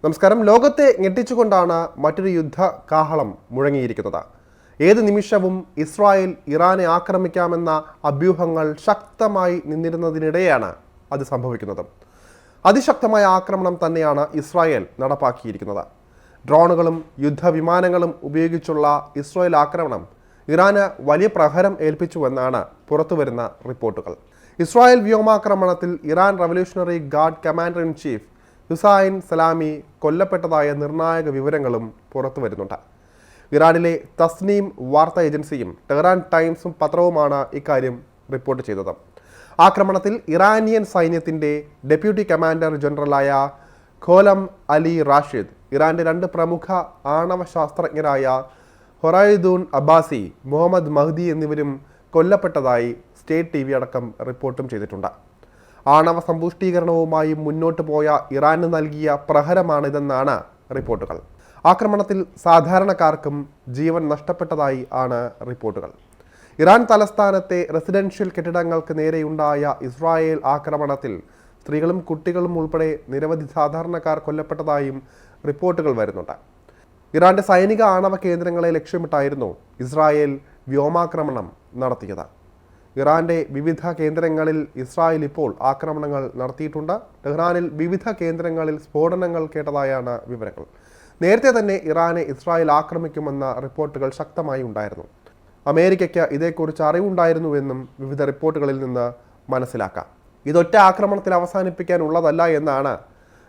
നമസ്കാരം. ലോകത്തെ ഞെട്ടിച്ചുകൊണ്ടാണ് മറ്റൊരു യുദ്ധ കാഹളം മുഴങ്ങിയിരിക്കുന്നത്. ഏത് നിമിഷവും ഇസ്രായേൽ ഇറാനെ ആക്രമിക്കാമെന്ന അഭ്യൂഹങ്ങൾ ശക്തമായി നിന്നിരുന്നതിനിടെയാണ് അത് സംഭവിക്കുന്നത്. അതിശക്തമായ ആക്രമണം തന്നെയാണ് ഇസ്രായേൽ നടപ്പാക്കിയിരിക്കുന്നത്. ഡ്രോണുകളും യുദ്ധവിമാനങ്ങളും ഉപയോഗിച്ചുള്ള ഇസ്രായേൽ ആക്രമണം ഇറാന് വലിയ പ്രഹരം ഏൽപ്പിച്ചുവെന്നാണ് പുറത്തുവരുന്ന റിപ്പോർട്ടുകൾ. ഇസ്രായേൽ വ്യോമാക്രമണത്തിൽ Iran revolutionary guard commander in chief Hussein Salami കൊല്ലപ്പെട്ടതായ നിർണായക വിവരങ്ങളും പുറത്തു വരുന്നുണ്ട്. ഇറാനിലെ തസ്നീം വാർത്താ ഏജൻസിയും ടെഹ്റാൻ ടൈംസും പത്രവുമാണ് ഇക്കാര്യം റിപ്പോർട്ട് ചെയ്തത്. ആക്രമണത്തിൽ ഇറാനിയൻ സൈന്യത്തിൻ്റെ ഡെപ്യൂട്ടി കമാൻഡർ ജനറലായ ഖോലം അലി റാഷിദ്, ഇറാന്റെ 2 പ്രമുഖ ആണവ ശാസ്ത്രജ്ഞരായ ഹൊറൈദൂൻ അബ്ബാസി, മുഹമ്മദ് മഹ്ദി എന്നിവരും കൊല്ലപ്പെട്ടതായി സ്റ്റേറ്റ് TV അടക്കം റിപ്പോർട്ടും ചെയ്തിട്ടുണ്ട്. ആണവ സമ്പുഷ്ടീകരണവുമായി മുന്നോട്ട് പോയ ഇറാന് നൽകിയ പ്രഹരമാണിതെന്നാണ് റിപ്പോർട്ടുകൾ. ആക്രമണത്തിൽ സാധാരണക്കാർക്കും ജീവൻ നഷ്ടപ്പെട്ടതായി ആണ് റിപ്പോർട്ടുകൾ. ഇറാൻ തലസ്ഥാനത്തെ റെസിഡൻഷ്യൽ കെട്ടിടങ്ങൾക്ക് നേരെയുണ്ടായ ഇസ്രായേൽ ആക്രമണത്തിൽ സ്ത്രീകളും കുട്ടികളും ഉൾപ്പെടെ നിരവധി സാധാരണക്കാർ കൊല്ലപ്പെട്ടതായും റിപ്പോർട്ടുകൾ വരുന്നുണ്ട്. ഇറാന്റെ സൈനിക ആണവ കേന്ദ്രങ്ങളെ ലക്ഷ്യമിട്ടായിരുന്നു ഇസ്രായേൽ വ്യോമാക്രമണം നടത്തിയത്. ഇറാന്റെ വിവിധ കേന്ദ്രങ്ങളിൽ ഇസ്രായേൽ ഇപ്പോൾ ആക്രമണങ്ങൾ നടത്തിയിട്ടുണ്ട്. ടെഹ്റാനിൽ വിവിധ കേന്ദ്രങ്ങളിൽ സ്ഫോടനങ്ങൾ കേട്ടതായാണ് വിവരങ്ങൾ. നേരത്തെ തന്നെ ഇറാനെ ഇസ്രായേൽ ആക്രമിക്കുമെന്ന റിപ്പോർട്ടുകൾ ശക്തമായി ഉണ്ടായിരുന്നു. അമേരിക്കയ്ക്ക് ഇതേക്കുറിച്ച് അറിവുണ്ടായിരുന്നുവെന്നും വിവിധ റിപ്പോർട്ടുകളിൽ നിന്ന് മനസ്സിലാക്കാം. ഇതൊറ്റ ആക്രമണത്തിൽ അവസാനിപ്പിക്കാനുള്ളതല്ല എന്നാണ്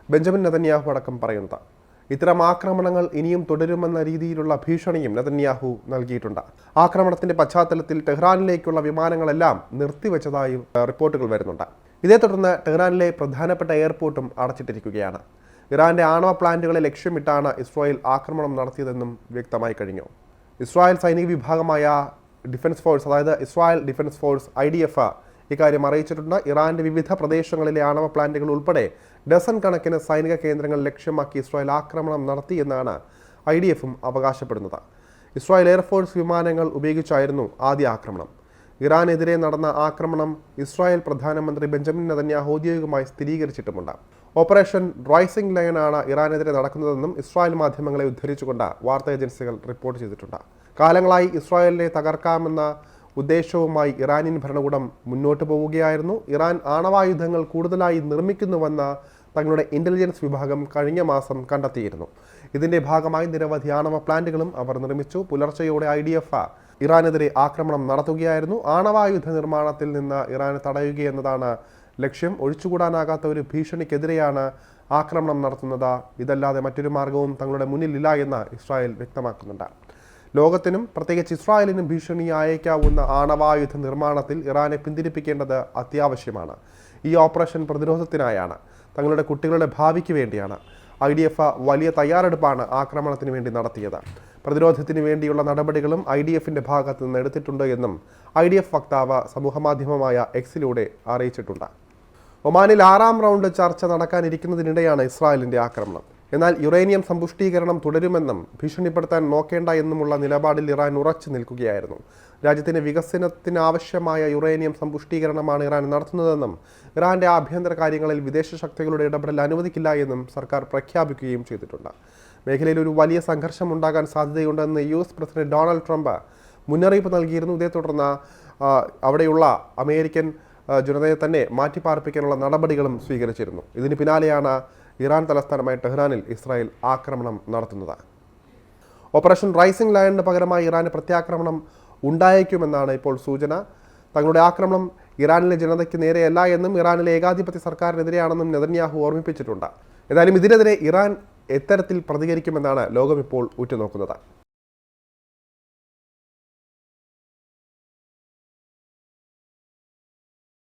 ബെഞ്ചമിൻ നെതന്യാഹു അടക്കം പറയുന്നത്. ഇത്തരം ആക്രമണങ്ങൾ ഇനിയും തുടരുമെന്ന രീതിയിലുള്ള ഭീഷണിയും നെതന്യാഹു നൽകിയിട്ടുണ്ട്. ആക്രമണത്തിന്റെ പശ്ചാത്തലത്തിൽ ടെഹ്റാനിലേക്കുള്ള വിമാനങ്ങളെല്ലാം നിർത്തിവെച്ചതായും റിപ്പോർട്ടുകൾ വരുന്നുണ്ട്. ഇതേ തുടർന്ന് ടെഹ്റാനിലെ പ്രധാനപ്പെട്ട എയർപോർട്ടും അടച്ചിട്ടിരിക്കുകയാണ്. ഇറാന്റെ ആണവ പ്ലാന്റുകളെ ലക്ഷ്യമിട്ടാണ് ഇസ്രായേൽ ആക്രമണം നടത്തിയതെന്നും വ്യക്തമായി കഴിഞ്ഞു. ഇസ്രായേൽ സൈനിക വിഭാഗമായ ഡിഫൻസ് ഫോഴ്സ്, അതായത് ഇസ്രായേൽ ഡിഫൻസ് ഫോഴ്സ് IDF ഇക്കാര്യം അറിയിച്ചിട്ടുണ്ട്. ഇറാന്റെ വിവിധ പ്രദേശങ്ങളിലെ ആണവ പ്ലാന്റുകൾ ഉൾപ്പെടെ ഡസൻ കണക്കിന് സൈനിക കേന്ദ്രങ്ങൾ ലക്ഷ്യമാക്കി ഇസ്രായേൽ ആക്രമണം നടത്തിയെന്നാണ് IDFും അവകാശപ്പെടുന്നത്. ഇസ്രായേൽ എയർഫോഴ്സ് വിമാനങ്ങൾ ഉപയോഗിച്ചായിരുന്നു ആദ്യ ആക്രമണം. ഇറാനെതിരെ നടന്ന ആക്രമണം ഇസ്രായേൽ പ്രധാനമന്ത്രി ബെഞ്ചമിൻ നെതന്യാഹു ഔദ്യോഗികമായി സ്ഥിരീകരിച്ചിട്ടുമുണ്ട്. ഓപ്പറേഷൻ റൈസിംഗ് ലയൺ ആണ് ഇറാനെതിരെ നടക്കുന്നതെന്നും ഇസ്രായേൽ മാധ്യമങ്ങളെ ഉദ്ധരിച്ചുകൊണ്ട് വാർത്താ ഏജൻസികൾ റിപ്പോർട്ട് ചെയ്തിട്ടുണ്ട്. കാലങ്ങളായി ഇസ്രായേലിനെ തകർക്കാമെന്ന ഉദ്ദേശവുമായി ഇറാനിയൻ ഭരണകൂടം മുന്നോട്ട് പോവുകയായിരുന്നു. ഇറാൻ ആണവായുധങ്ങൾ കൂടുതലായി നിർമ്മിക്കുന്നുവെന്ന തങ്ങളുടെ ഇന്റലിജൻസ് വിഭാഗം കഴിഞ്ഞ മാസം കണ്ടെത്തിയിരുന്നു. ഇതിന്റെ ഭാഗമായി നിരവധി ആണവ പ്ലാന്റുകളും അവർ നിർമ്മിച്ചു. പുലർച്ചെയോടെ IDF ഇറാനെതിരെ ആക്രമണം നടത്തുകയായിരുന്നു. ആണവായുധ നിർമ്മാണത്തിൽ നിന്ന് ഇറാനെ തടയുകയെന്നതാണ് ലക്ഷ്യം. ഒഴിച്ചുകൂടാനാകാത്ത ഒരു ഭീഷണിക്കെതിരെയാണ് ആക്രമണം നടത്തുന്നത്. ഇതല്ലാതെ മറ്റൊരു മാർഗവും തങ്ങളുടെ മുന്നിലില്ല എന്ന് ഇസ്രായേൽ വ്യക്തമാക്കുന്നുണ്ട്. ലോകത്തിനും പ്രത്യേകിച്ച് ഇസ്രായേലിനും ഭീഷണി അയക്കാവുന്ന ആണവായുധ നിർമ്മാണത്തിൽ ഇറാനെ പിന്തിരിപ്പിക്കേണ്ടത് അത്യാവശ്യമാണ്. ഈ ഓപ്പറേഷൻ പ്രതിരോധത്തിനായാണ്, തങ്ങളുടെ കുട്ടികളുടെ ഭാവിക്ക് വേണ്ടിയാണ്. IDF വലിയ തയ്യാറെടുപ്പാണ് ആക്രമണത്തിന് വേണ്ടി നടത്തിയത്. പ്രതിരോധത്തിന് വേണ്ടിയുള്ള നടപടികളും IDFന്റെ ഭാഗത്ത് നിന്ന് എടുത്തിട്ടുണ്ട് എന്നും IDF വക്താവ് സമൂഹമാധ്യമമായ Xലൂടെ അറിയിച്ചിട്ടുണ്ട്. ഒമാനിൽ 6ാം റൗണ്ട് ചർച്ച നടക്കാനിരിക്കുന്നതിനിടെയാണ് ഇസ്രായേലിന്റെ ആക്രമണം. എന്നാൽ യുറേനിയം സമ്പുഷ്ടീകരണം തുടരുമെന്നും ഭീഷണിപ്പെടുത്താൻ നോക്കേണ്ട എന്നുമുള്ള നിലപാടിൽ ഇറാൻ ഉറച്ചു നിൽക്കുകയായിരുന്നു. രാജ്യത്തിന്റെ വികസനത്തിനാവശ്യമായ യുറേനിയം സമ്പുഷ്ടീകരണമാണ് ഇറാൻ നടത്തുന്നതെന്നും ഇറാന്റെ ആഭ്യന്തര കാര്യങ്ങളിൽ വിദേശ ശക്തികളുടെ ഇടപെടൽ അനുവദിക്കില്ല എന്നും സർക്കാർ പ്രഖ്യാപിക്കുകയും ചെയ്തിട്ടുണ്ട്. മേഖലയിൽ ഒരു വലിയ സംഘർഷം ഉണ്ടാകാൻ സാധ്യതയുണ്ടെന്ന് US പ്രസിഡന്റ് ഡൊണാൾഡ് ട്രംപ് മുന്നറിയിപ്പ് നൽകിയിരുന്നു. ഇതേ തുടർന്ന് അവിടെയുള്ള അമേരിക്കൻ ജനതയെ തന്നെ മാറ്റിപ്പാർപ്പിക്കാനുള്ള നടപടികളും സ്വീകരിച്ചിരുന്നു. ഇതിന് പിന്നാലെയാണ് ഇറാൻ തലസ്ഥാനമായ ടെഹ്റാനിൽ ഇസ്രായേൽ ആക്രമണം നടത്തുന്നത്. ഓപ്പറേഷൻ റൈസിംഗ് ലയണിന് പകരമായി ഇറാന് പ്രത്യാക്രമണം ഉണ്ടായേക്കുമെന്നാണ് ഇപ്പോൾ സൂചന. തങ്ങളുടെ ആക്രമണം ഇറാനിലെ ജനതയ്ക്ക് നേരെയല്ല എന്നും ഇറാനിലെ ഏകാധിപത്യ സർക്കാരിനെതിരെയാണെന്നും നെതന്യാഹു ഓർമ്മിപ്പിച്ചിട്ടുണ്ട്. ഏതായാലും ഇതിനെതിരെ ഇറാൻ എത്തരത്തിൽ പ്രതികരിക്കുമെന്നാണ് ലോകം ഇപ്പോൾ ഉറ്റുനോക്കുന്നത്.